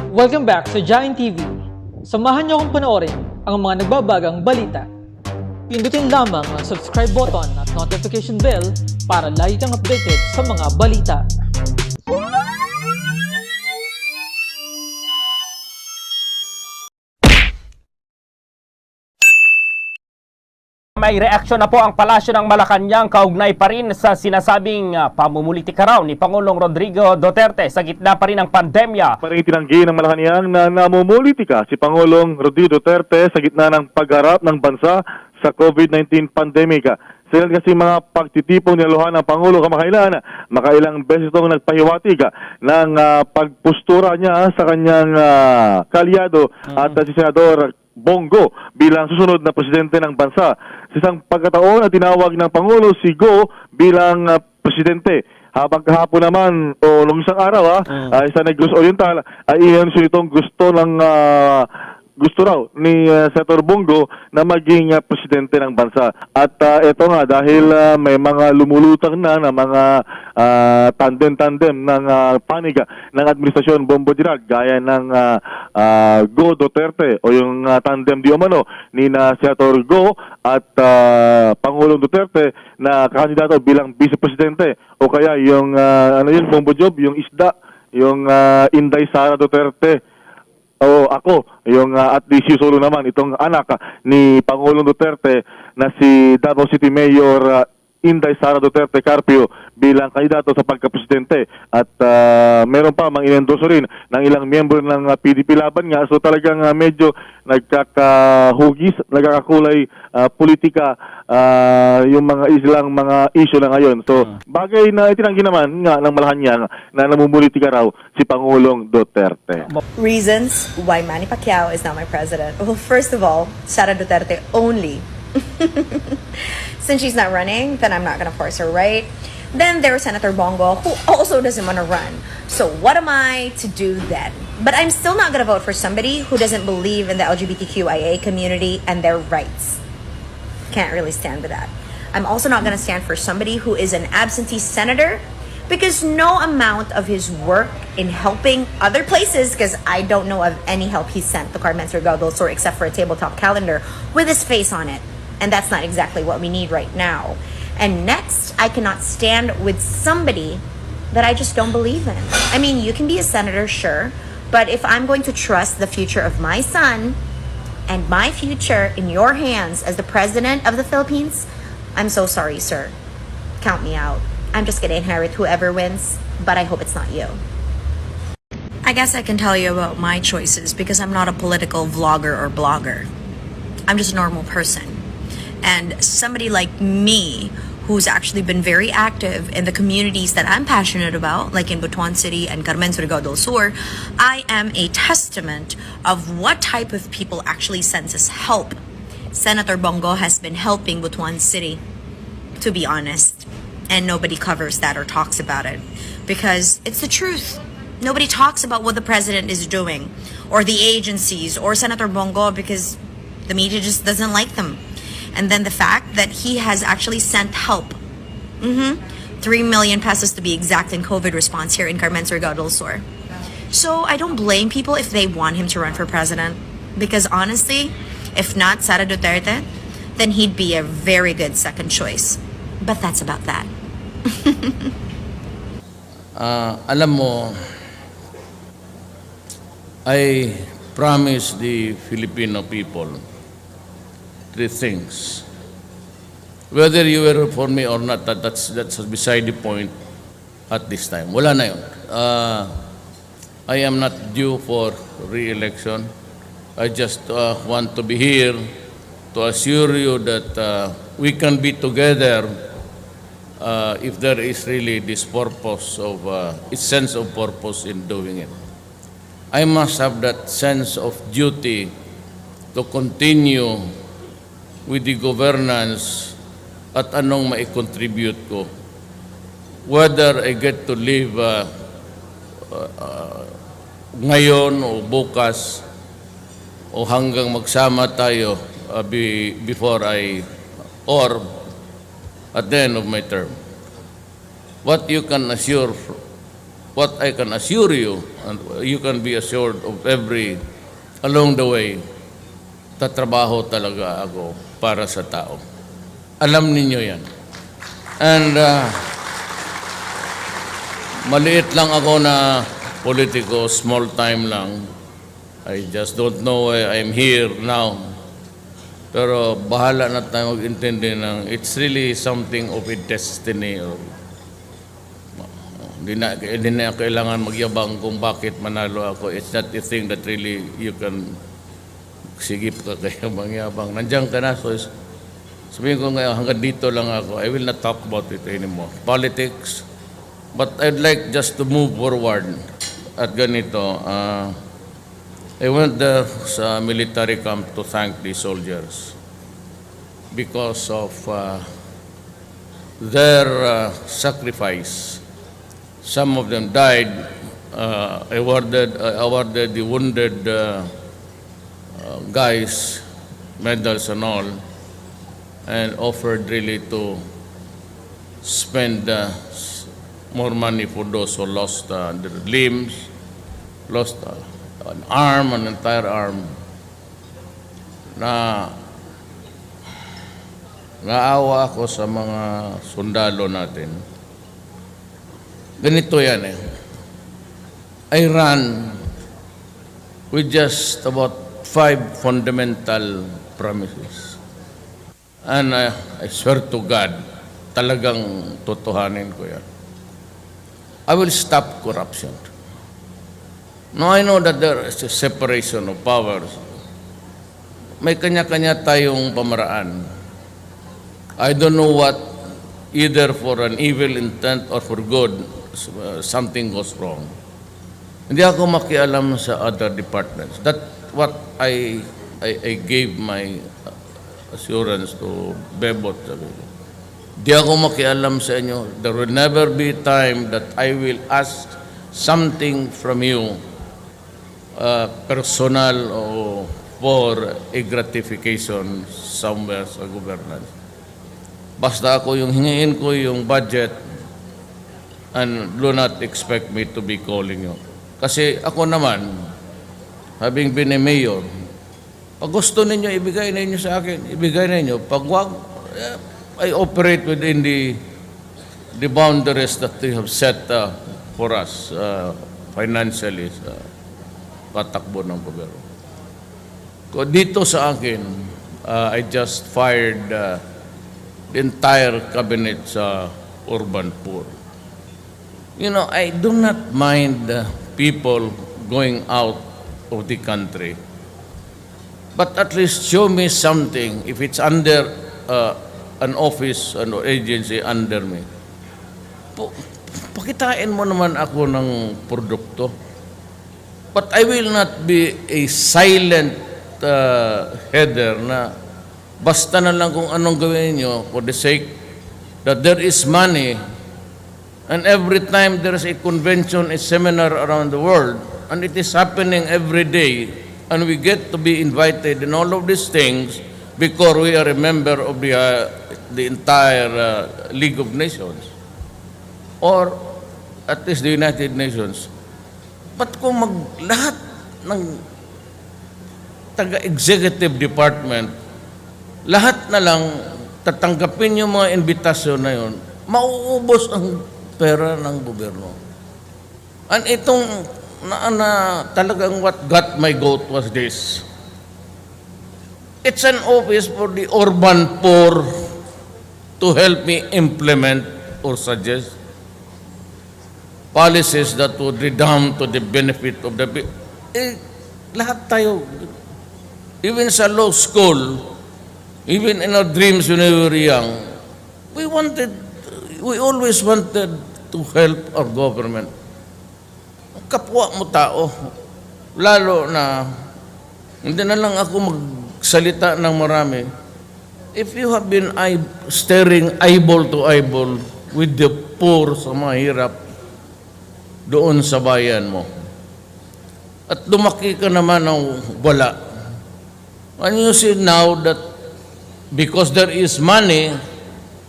Welcome back sa Giant TV. Samahan niyo akong panoorin ang mga nagbabagang balita. Pindutin lamang ang subscribe button at notification bell para lagi kang updated sa mga balita. May reaksyon na po ang palasyo ng Malacanang kaugnay pa rin sa sinasabing pamumulitika raw ni Pangulong Rodrigo Duterte sa gitna pa rin ng pandemya. Pa rin itinanggi ng Malacanang na namumulitika si Pangulong Rodrigo Duterte sa gitna ng pagharap ng bansa sa COVID-19 pandemic. Sila kasi mga pagtitipong nilaluhan ng Pangulo kamakailan, makailang beses itong nagpahiwatig ng pagpostura niya sa kanyang kalyado at si Senador Bongo bilang susunod na presidente ng bansa. Sa isang pagkataon na tinawag ng Pangulo si Go bilang presidente. Habang kahapon naman o nung isang araw sa Negros Oriental ay iyon itong gusto raw ni Senator Bongo na maging presidente ng bansa. At ito nga dahil may mga lumulutang na mga tandem-tandem ng panig ng administrasyon Bongbong Dirag gaya ng Go Duterte o yung tandem di umano ni Senator Go at Pangulong Duterte na kandidato bilang vice-presidente o kaya yung Bongbong Job, yung isda, yung Inday Sara Duterte. O ako, yung at least solo naman, itong anak ni Pangulong Duterte na si Davao City Mayor Inday Sara Duterte Carpio bilang kandidato sa pagka-presidente. At meron pa mang inendorso rin ng ilang miyembro ng PDP laban nga. So talagang medyo nagkakahugis, nagkakakulay politika yung mga ilang mga issue na ngayon. So bagay na itinanggi naman nga ng Malacanang na namumulitika raw si Pangulong Duterte. Reasons why Manny Pacquiao is not my president. Well, first of all, Sara Duterte only. Since she's not running, then I'm not gonna force her, right? Then there's Senator Bongo, who also doesn't want to run. So what am I to do then? But I'm still not gonna vote for somebody who doesn't believe in the LGBTQIA community and their rights. Can't really stand with that. I'm also not gonna stand for somebody who is an absentee senator, because no amount of his work in helping other places, because I don't know of any help he sent to Carmen Surgado Sur except for a tabletop calendar with his face on it. And that's not exactly what we need right now. And next, I cannot stand with somebody that I just don't believe in. I mean, you can be a senator, sure, but if I'm going to trust the future of my son and my future in your hands as the president of the Philippines, I'm so sorry, sir. Count me out. I'm just gonna inherit whoever wins, but I hope it's not you. I guess I can tell you about my choices because I'm not a political vlogger or blogger. I'm just a normal person. And somebody like me who's actually been very active in the communities that I'm passionate about, like in Butuan City and Carmen Surigao del Sur, I am a testament of what type of people actually sends us help. Senator Bongo has been helping Butuan City, to be honest. And nobody covers that or talks about it because it's the truth. Nobody talks about what the president is doing or the agencies or Senator Bongo because the media just doesn't like them. And then the fact that he has actually sent help. 3 million pesos to be exact in COVID response here in Carmen Surigao del Sur. So I don't blame people if they want him to run for president because honestly, if not Sara Duterte, then he'd be a very good second choice. But that's about that. Alam mo, I promise the Filipino people 3 things. Whether you were for me or not, that's beside the point at this time. Wala na yun. I am not due for re-election. I just want to be here to assure you that we can be together if there is really this purpose of, its sense of purpose in doing it. I must have that sense of duty to continue with the governance at anong mai-contribute ko. Whether I get to live ngayon o bukas o hanggang magsama tayo before or at the end of my term. What you can assure what I can assure you, and you can be assured of along the way, tatrabaho talaga ako para sa tao. Alam ninyo yan. And maliit lang ako na politiko, small time lang. I just don't know why I'm here now. Pero bahala na tayo mag-intindi ng it's really something of a destiny. Or, hindi na kailangan magyabang kung bakit manalo ako. It's not a thing that really you can sigip ka kayabang-yabang. Nandiyan ka na, so sabihin ko ngayon, hanggang dito lang ako. I will not talk about it anymore. Politics. But I'd like just to move forward at ganito. I went there sa military camp to thank the soldiers because of their sacrifice. Some of them died. I awarded the wounded guys medals and all, and offered really to spend more money for those who lost their limbs, lost an arm, an entire arm. Naawa ako sa mga sundalo natin. Ganito yan eh. I ran with just about 5 fundamental promises. And I swear to God, talagang totohanin ko yan. I will stop corruption. Now I know that there is a separation of powers. May kanya-kanya tayong pamaraan. I don't know what, either for an evil intent or for good, something goes wrong. Hindi ako makialam sa other departments. That's what I gave my assurance to Bebot. Hindi ako makialam sa inyo. There will never be a time that I will ask something from you, personal o for a gratification somewhere sa governance. Basta ako yung hingiin ko yung budget, and do not expect me to be calling you. Kasi ako naman, having been a mayor, pag gusto ninyo, ibigay ninyo sa akin, ibigay ninyo. Pag wag, I operate within the boundaries that they have set for us financially sa patakbo ng gobyerno. Dito sa akin, I just fired the entire cabinet sa urban poor. You know, I do not mind people going out of the country, but at least show me something if it's under an office, an agency under me. Pakitain mo naman ako ng produkto. But I will not be a silent header na basta na lang kung anong gawin nyo for the sake that there is money, and every time there is a convention, a seminar around the world, and it is happening every day, and we get to be invited in all of these things because we are a member of the entire League of Nations, or at least the United Nations. But kung lahat ng taga-executive department, lahat na lang tatanggapin yung mga invitasyon na yun, mauubos ang pera ng gobyerno. And itong talagang what got my goat was this. It's an office for the urban poor to help me implement or suggest policies that would redound to the benefit of the people. Lahat tayo, even sa law school, even in our dreams when we were young, we always wanted to help our government. Kapwa mo tao, lalo na, hindi na lang ako magsalita ng marami. If you have been staring eyeball to eyeball with the poor sa mahirap doon sa bayan mo, at lumaki ka naman ng wala, and you see now that because there is money,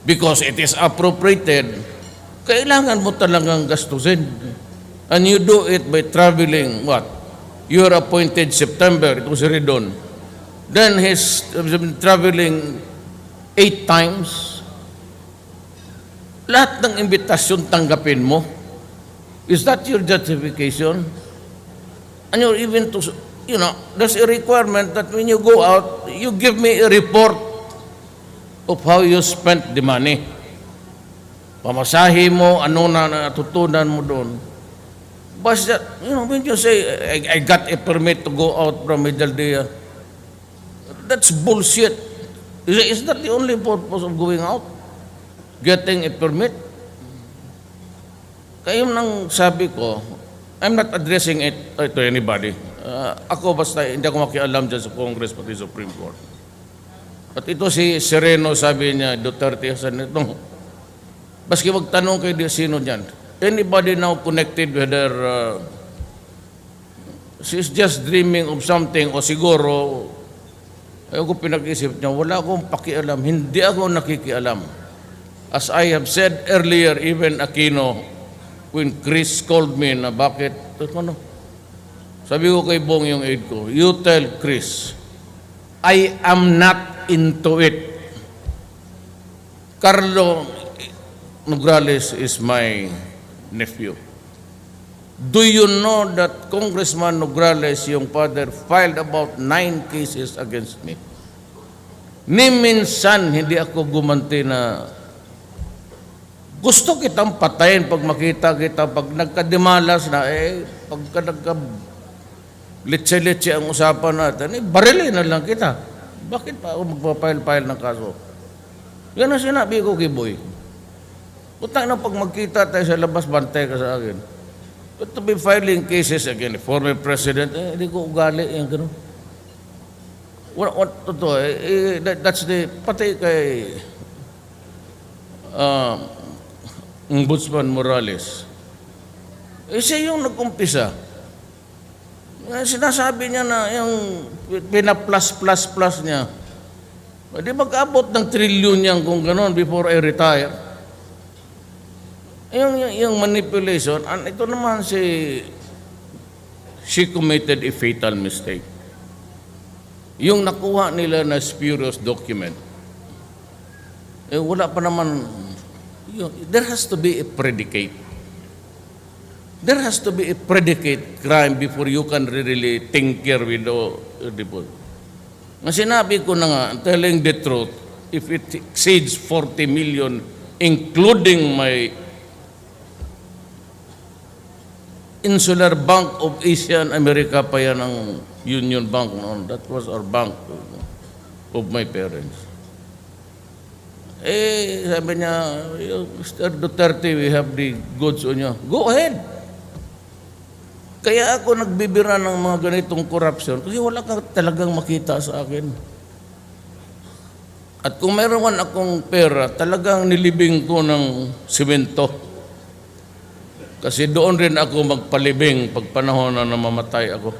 because it is appropriated, kailangan mo talagang gastusin. And you do it by traveling, what? You are appointed September, it was already done. Then he's been traveling 8 times. Lahat ng imbitasyon tanggapin mo. Is that your justification? And you're even to, there's a requirement that when you go out, you give me a report of how you spent the money. Pamasahe mo, ano na natutunan mo doon. But that, when you say, I got a permit to go out from Medialdea, that's bullshit. Is that the only purpose of going out? Getting a permit? Kaya nang sabi ko, I'm not addressing it to anybody. Ako basta, hindi ako makialam dyan sa Congress pati Supreme Court. At ito si Sereno, sabi niya, Duterte, sabi nito, baski magtanong kay sino dyan. Anybody now connected with her, she's just dreaming of something, o siguro, ayoko pinag-isip niya, wala akong pakialam, hindi ako nakikialam. As I have said earlier, even Aquino, when Chris called me na bakit, sabi ko kay Bong yung aide ko, you tell Chris, I am not into it. Carlo Nograles is my nephew. Do you know that Congressman Nograles, yung father, filed about 9 cases against me? Ni minsan, hindi ako gumanti na gusto kitang patayin pag makita kita, pag nagkadimalas na, pagka litse-litse ang usapan natin, barilin na lang kita. Bakit pa ako magpapile-file ng kaso? Yan ang sinabi ko kay Boy. Putang na pag magkita tayo sa labas, bantay ka sa akin. But to be filing cases again, former president, hindi ko ugali, yung gano'n. What to that's the, pati kay Ombudsman Morales. Siya yung nag-umpisa. Sinasabi niya na yung pina-plus niya. Di mag-abot ng trilyon yan kung gano'n before I retire. Yung manipulation, ito naman she committed a fatal mistake. Yung nakuha nila na spurious document, wala pa naman, there has to be a predicate. There has to be a predicate crime before you can really tinker with the board. Ang sinabi ko na nga, telling the truth, if it exceeds 40 million, including my Insular Bank of Asia and America pa yan ang Union Bank noon. That was our bank of my parents. Sabi niya, Mr. Duterte, we have the goods on you. Go ahead. Kaya ako nagbibira ng mga ganitong corruption kasi wala ka talagang makita sa akin. At kung meron akong pera, talagang nilibing ko ng simento. Kasi doon rin ako magpalibing pag panahon na namamatay ako.